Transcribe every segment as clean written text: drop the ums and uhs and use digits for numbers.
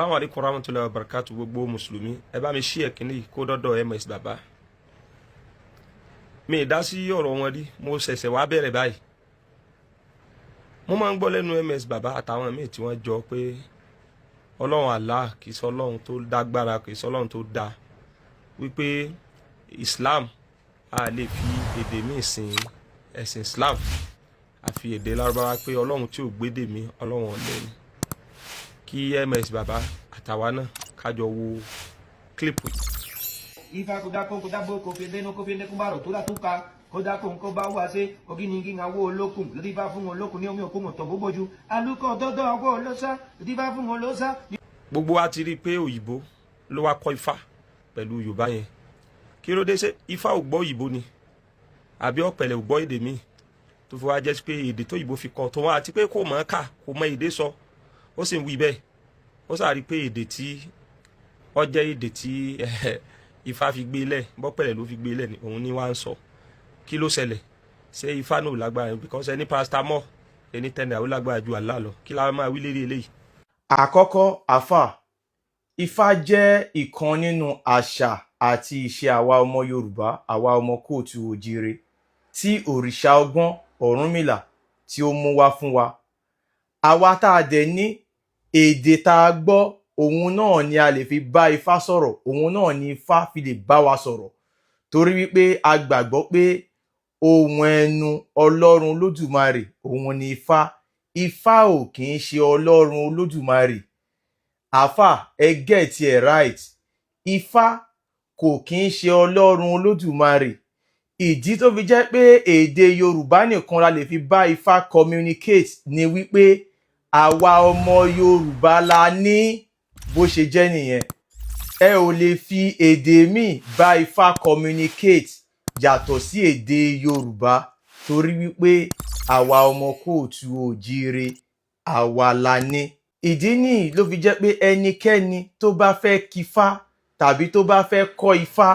Assalamu alaikum warahmatullahi wabarakatuh gbogbo mùsùlùmí ẹ bá mi share kíní kó dọ́dọ̀ MS Baba. Mi dá sí ọ̀rọ̀ wọn rí, mo ṣẹ̀ṣẹ̀ wá bẹ̀rẹ̀ báyìí. Mo máa ń gbọ́ lẹ́nu MS Baba àtàwọn míì tí wọ́n jọ pé Ọlọ́run Allah kì í sọ Ọlọ́run tó dágbára, kì í sọ Ọlọ́run tó dá. Wípé Islam a lè fi èdè míì sin ẹ̀sìn Islam. Àfi èdè Lárúbáwá pé Ọlọ́run tí ò gbédè mi, Ọlọ́run ọ̀lẹ ni. Kí MS Baba àtàwa náà kájọ wo kílípù. Ifa kudako kudabo kofiende kumbaro tura tuka kodako nkoba wase oginingi ngawo olokun riba fún olokun ní omi okun to boboju aluko dodo ogo losa riba fún olosa. Gbogbo wa ti rí pé òyìnbó ló wá kọ́ Ifá pẹ̀lú Yorùbá yẹn. Kí ló dé ṣe Ifá ò gbọ́ òyìnbó ni àbí ọ̀pẹ̀lẹ̀ ò gbọ́ èdè míì tó fi wá jẹ́ pé èdè tó òyìnbó fi kọ́ tó wá àti pé kò mọ̀ ká kò mọ èdè sọ ó sì ń wí bẹ́ẹ̀ ó sàrí pé èdè tí ó jẹ́ èdè tí Ifá fi gbé lẹ̀ bọ́pẹ̀lẹ̀ ló fi gbé lẹ̀ ni òun ni wá ń sọ. Kí ló ṣẹlẹ̀ ṣé Ifá náà lágbára because ẹni paracetamol ẹni tẹ́lẹ̀ àwọn lágbára ju Allah lọ kí la máa wí lérí eléyìí. Àkọ́kọ́ àfà, Ifá jẹ́ ìkan nínú àṣà àti ìṣe àwa ọmọ Yorùbá, àwa ọmọ kóòtù òjire tí òrìṣà ọgbọ́n Ọ̀rúnmìlà tí ó mú wá fún wa. Àwa tá a dẹ̀ ní èdè tá a gbọ́ òun náà ni a lè fi bá Ifá sọ̀rọ̀, òun náà ni Ifá fi lè bá wa sọ̀rọ̀ torí wípé a gbàgbọ́ pé ohun ẹnu Ọlọ́run Olódùmarè òun ni Ifá. Ifá ò kì í ṣe Ọlọ́run Olódùmarè. Àfà, ẹ get it right. Ifá kò kì í ṣe Ọlọ́run Olódùmarè. Ìdí tó fi jẹ́ pé èdè Yorùbá nìkan la lè fi bá Ifá communicate ni wípé àwa ọmọ Yorùbá la ní bó ṣe jẹ́ nìyẹn. Ẹ ò lè fi èdè míì bá Ifá communicate yàtọ̀ sí èdè Yorùbá torí wípé àwa ọmọ kóòtù òjire àwa la ní. Ìdí nìyí ló fi jẹ́ pé ẹnikẹ́ni tó bá fẹ́ kífá tàbí tó bá fẹ́ kọ́ Ifá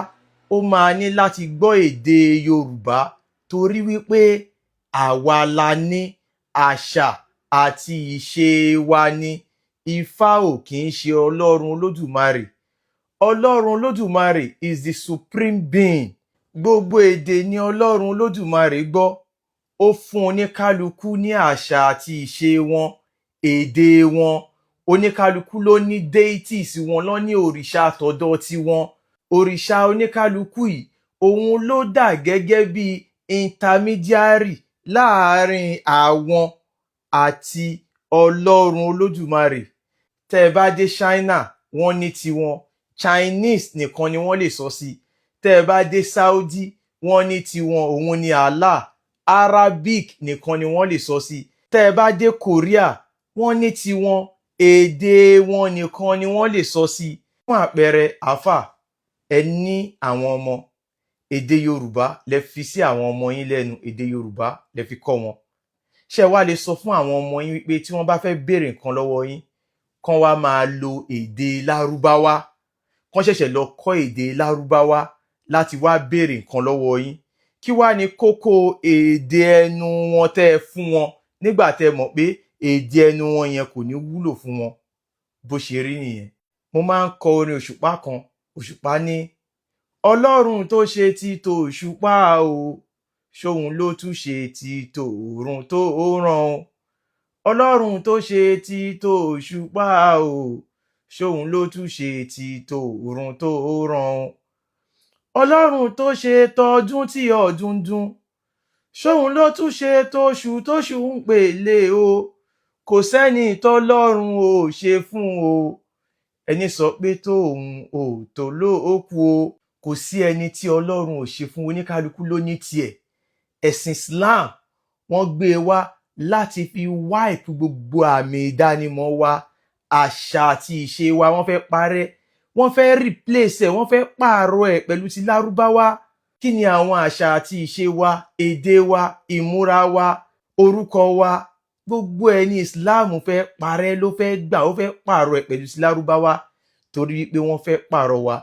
ó máa ní láti gbọ́ èdè Yorùbá torí wípé àwa la ní àṣà àti ìṣe wa ni. Ifá ò kì í ṣe Ọlọ́run Olódùmarè. Ọlọ́run Olódùmarè is the supreme being. Gbogbo èdè ni Ọlọ́run Olódùmarè gbọ́. Ó fún oníkálukú ní àṣà àti ìṣe wọn, èdè wọn. Oníkálukú ló ní deities wọn, ló ní òrìṣà tọ̀dọ̀ tiwọn. Òrìṣà oníkálukú yìí òun ló dà gẹ́gẹ́ bí intermediary láàárín àwọn àti Ọlọ́run Olódùmarè. Tẹ́ ẹ bá dé China wọ́n ní tiwọn, Chinese nìkan ni wọ́n lè sọ sí. Tẹ́ ẹ bá dé Saudi wọ́n ní tiwọn, òun ni Allah. Arabic nìkan ni wọ́n lè sọ sí. Tẹ́ ẹ bá dé Korea wọ́n ní tiwọn, èdè wọn nìkan ni wọ́n lè sọ sí. Fún àpẹẹrẹ àfà, ẹ ní àwọn ọmọ, èdè Yorùbá lẹ fi sí àwọn ọmọ yín lẹ́nu, èdè Yorùbá lẹ fi kọ́ wọn. Ṣé wá lè sọ fún àwọn ọmọ yín wípé tí wọ́n bá fẹ́ béèrè nǹkan lọ́wọ́ yín kán wá máa lo èdè Lárúbáwá, kán ṣẹ̀ṣẹ̀ lọ kọ́ èdè Lárúbáwá láti wá béèrè nǹkan lọ́wọ́ yín? Kí wá ní kókó èdè ẹnu wọn tẹ́ ẹ fún wọn nígbà tẹ́ mọ̀ pé èdè ẹnu wọn yẹn kò ní wúlò fún wọn? Bó ṣe rí nìyẹn. Mo máa ń kọ orin Òṣùpá kan. Òṣùpá ní Ọlọ́run tó ṣe ti tòṣùpá o, ṣóhun ló tún ṣe ti tòòrùn tó ràn o. Ọlọ́run tó ṣe ti tòṣùpá o, ṣóhun ló tún ṣe ti tòòrùn tó ràn o. Ọlọ́run tó ṣe tọdún tí ọdún dún, ṣóhun ló tún ṣe tóṣù ń pèlè o. Kò sẹ́ni tọ́lọ́run ò ṣe fún o. Ẹni sọ pé tóun ò tó ló ó kú o. Kò sí ẹni tí Ọlọ́run ò ṣe fún, oníkálukú ló ní tiẹ̀. Ẹ̀sìn Islam wọ́n gbé wá láti fi wipe gbogbo àmì ìdánimọ̀ wa, àṣà àti ìṣe wa wọ́n fẹ́ parẹ́. Wọ́n fẹ́ replace ẹ̀, wọ́n fẹ́ pààrọ̀ ẹ̀ pẹ̀lú ti Lárúbáwá. Kí ni àwọn àṣà àti ìṣe wa, èdè wa, ìmúra wa, orúkọ wa? Gbogbo ẹ̀ ní Islam fẹ́ parẹ́, ló fẹ́ gbà, ó fẹ́ pààrọ̀ ẹ̀ pẹ̀lú ti Lárúbáwá torí wípé wọ́n fẹ́ pààrọ̀ wa.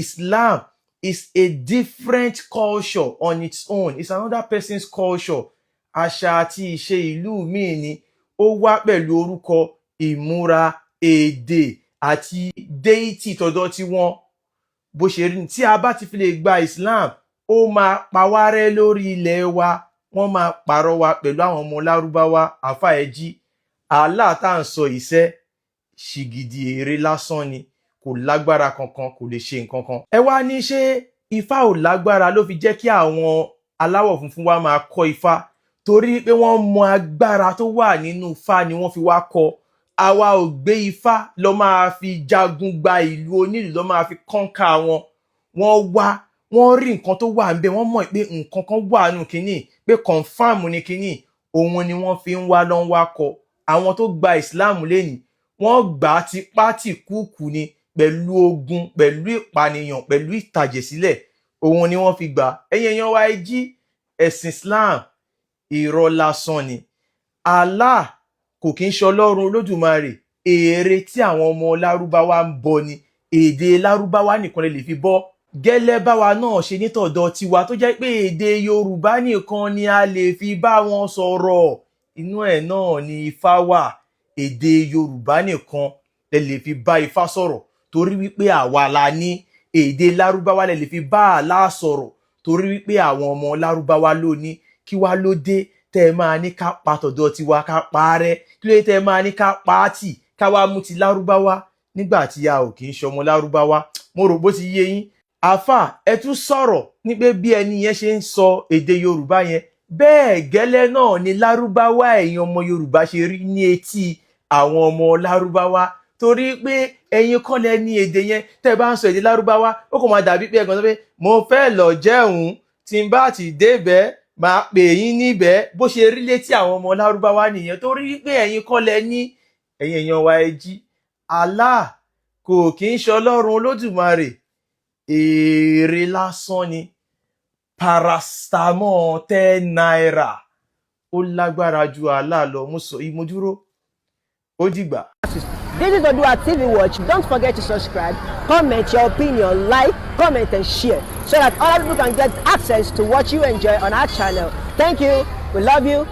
Islam is a different culture on its own. It's another person's culture. Àṣà àti ìṣe ìlú míì ni ó wá pẹ̀lú orúkọ, ìmúra, èdè àti deity tọ̀dọ̀ tí wọ́n bó ṣe rí. Tí a bá ti fi lè gba Islam, ó máa pa wá rẹ́ lórí ilẹ̀ wa, wọ́n máa pààrọ̀ wa pẹ̀lú àwọn ọmọ lárúbáwá. Àfà ẹ jí, Allah tá à ń sọ iṣẹ́ ṣìgìdì èrè lásán ni, kò lágbára kankan, kò lè ṣe nǹkan kan. Ẹ wá ní ṣé Ifá ò lágbára ló fi jẹ́ kí àwọn aláwọ̀ funfun wa máa kọ́ Ifá? Torí pé wọ́n mọ agbára tó wà nínú Ifá ni wọ́n fi wá kọ́. Àwa ò gbé Ifá lọ máa fi jagun gba ìlú onílù, lọ máa fi kọ́ńkà wọn. Wọ́n wá, wọ́n rí nǹkan tó wà ńbẹ̀, wọ́n mọ̀ pé nǹkan kan wà nínú kínní, pé confam ni kínní, òun ni wọ́n fi ń wá lọ́n wá kọ́. Àwọn tó gba Islam lẹ́nìí, wọ́n gbà á tipátìkúùkù ni, pẹ̀lú ogun, pẹ̀lú ìpànìyàn, pẹ̀lú ìtàjẹ̀sílẹ̀, òun ni wọ́n fi gbà. Ẹ̀yin èèyàn wa ẹ jí, ẹ̀sìn Islam irọ́ lásán ni. Allah kò kí ń ṣe Ọlọ́run Olódùmarè. Ère tí àwọn ọmọ lárúbáwá ń bọ ni, èdè lárúbáwá nìkan lè fi bọ́. Gẹ́lẹ́ báwa náà ṣe nítọ̀dọ̀ tiwa tó jẹ́ pé èdè Yorùbá nìkan ni a lè fi bá wọn sọ̀rọ̀. Inú ẹ̀ náà ni Ifá wà. Èdè Yorùbá nìkan lè fi bá Ifá sọ̀rọ̀ torí wípé àwa la ní. Èdè lárúbáwá lè fi bá Allah sọ̀rọ̀ torí wípé àwọn ọmọ lárúbáwá ló ní. Kí wá ló dé tẹ́ ẹ máa ní ká pa tọ̀dọ̀ tiwa ká pa rẹ́? Kí ló dé tẹ́ ẹ máa ní ká pa á tì ká wá mú ti lárúbáwá nígbà tí a ò kì í ṣọmọ lárúbáwá? Mo rò bó ti yé yín. Àfà ẹ tún sọ̀rọ̀ ní pé bí ẹni yẹn ṣe ń sọ èdè Yorùbá yẹn, bẹ́ẹ̀ gẹ́lẹ́ náà ni lárúbáwá ẹ̀yin ọmọ Yorùbá ṣe rí ní etí àwọn ọmọ lárúbáwá. Torí pé ẹ̀yin kọ́ lẹ ní èdè yẹn. Tẹ́ ẹ bá ń sọ èdè lárúbáwá, ó kàn máa dàbí pé ẹ̀gbọ́n sọ pé mo fẹ́ lọ jẹun, tí n bá ti débẹ̀ máa pè yín níbẹ̀. Bó ṣe rí létí àwọn ọmọ lárúbáwá nìyẹn, torí pé ẹ̀yin kọ́ lẹ ní. Ẹ̀yin èèyàn wa ẹ jí, Allah kò kí ń ṣe Ọlọ́run Olódùmarè. Ère lásán ni. Paracetamol 10 naira ó lágbára ju Allah lọ. Mo sọ yìí, mo dúró. Ó dìgbà. This is Oodua TV Watch. Don't forget to subscribe, comment your opinion, like, comment and share so that other people can get access to what you enjoy on our channel. Thank you. We love you.